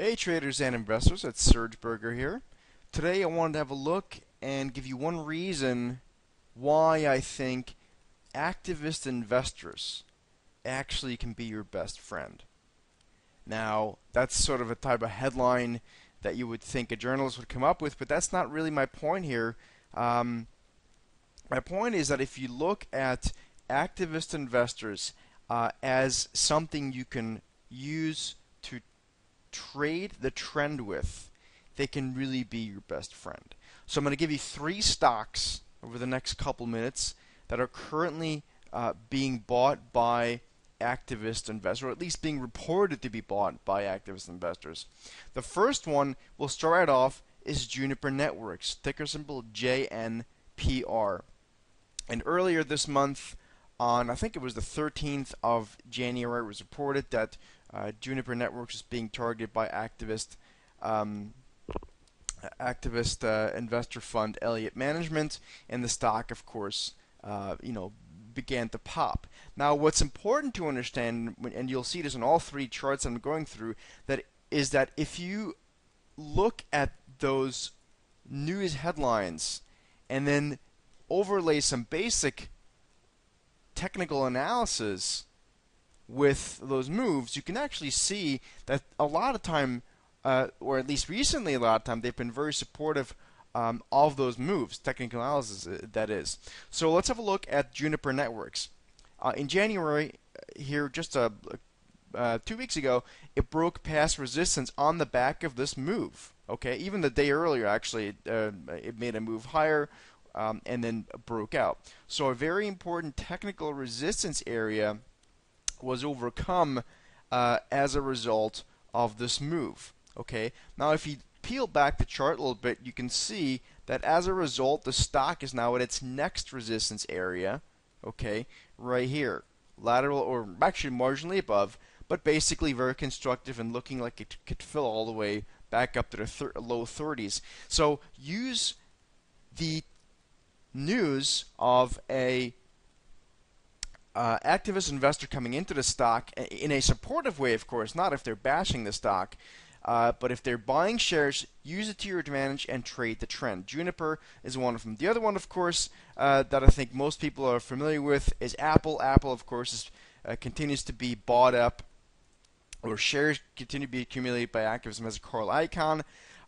Hey traders and investors, it's Serge Berger here. Today I wanted to have a look and give you one reason why I think activist investors actually can be your best friend. Now, that's sort of a type of headline that you would think a journalist would come up with, but that's not really my point here. Um, my point is that if you look at activist investors as something you can use to trade the trend with, they can really be your best friend. So I'm going to give you three stocks over the next couple minutes that are currently being bought by activist investors, or at least being reported to be bought by activist investors. The first one we'll start right off is Juniper Networks, ticker symbol JNPR. And earlier this month, on I think it was the 13th of January, it was reported that Juniper Networks is being targeted by um, activist investor fund Elliott Management, and the stock, of course, began to pop. Now, what's important to understand, and you'll see this in all three charts I'm going through, that is that if you look at those news headlines and then overlay some basic technical analysis with those moves, you can actually see that a lot of time, or at least recently a lot of time, they've been very supportive of those moves, technical analysis that is. So let's have a look at Juniper Networks. In January, here just 2 weeks ago, it broke past resistance on the back of this move. Okay, even the day earlier, actually, it made a move higher and then broke out. So a very important technical resistance area was overcome as a result of this move. Okay, now if you peel back the chart a little bit, you can see that as a result, the stock is now at its next resistance area. Okay, right here, lateral or actually marginally above, but basically very constructive and looking like it could fill all the way back up to the low 30s. So use the news of a activist investor coming into the stock in a supportive way, of course, not if they're bashing the stock, but if they're buying shares, use it to your advantage and trade the trend. Juniper is one of them. The other one, of course, that I think most people are familiar with is Apple. Apple, of course, continues to be bought up, or shares continue to be accumulated by activism as a Carl Icahn.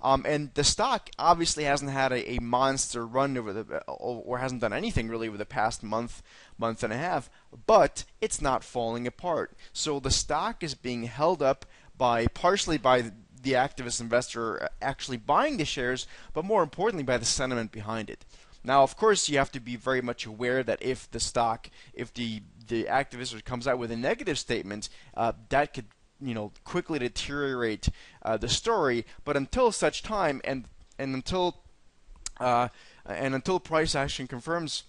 And the stock obviously hasn't had a monster run or hasn't done anything really over the past month and a half, but it's not falling apart. So the stock is being held up partially by the activist investor actually buying the shares, but more importantly by the sentiment behind it. Now, of course, you have to be very much aware that if the activist comes out with a negative statement, that could quickly deteriorate the story. But until such time, and until price action confirms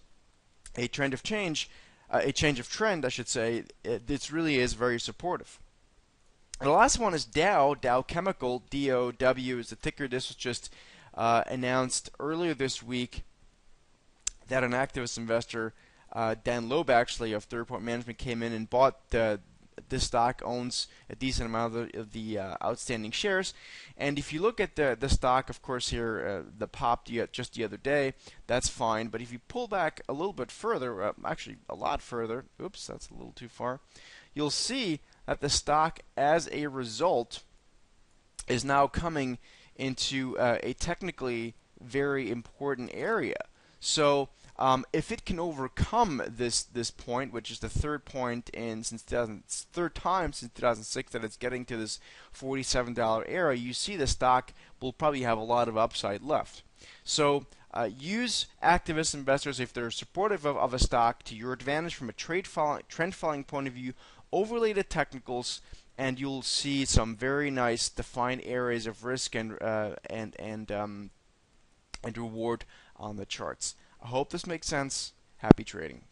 a trend of change, a change of trend, I should say, this really is very supportive. The last one is Dow Chemical, DOW is the ticker. This was just announced earlier this week that an activist investor, Dan Loeb, actually of Third Point Management, came in and bought this stock, owns a decent amount of the outstanding shares. And if you look at the stock, of course, here, the pop just the other day, that's fine. But if you pull back a little bit further, actually a lot further, oops, that's a little too far, you'll see that the stock, as a result, is now coming into a technically very important area. So if it can overcome this point, which is the third time since 2006 that it's getting to this $47 area, you see the stock will probably have a lot of upside left. So use activist investors if they're supportive of a stock to your advantage from a trend following point of view. Overlay the technicals, and you'll see some very nice defined areas of risk and reward on the charts. I hope this makes sense. Happy trading.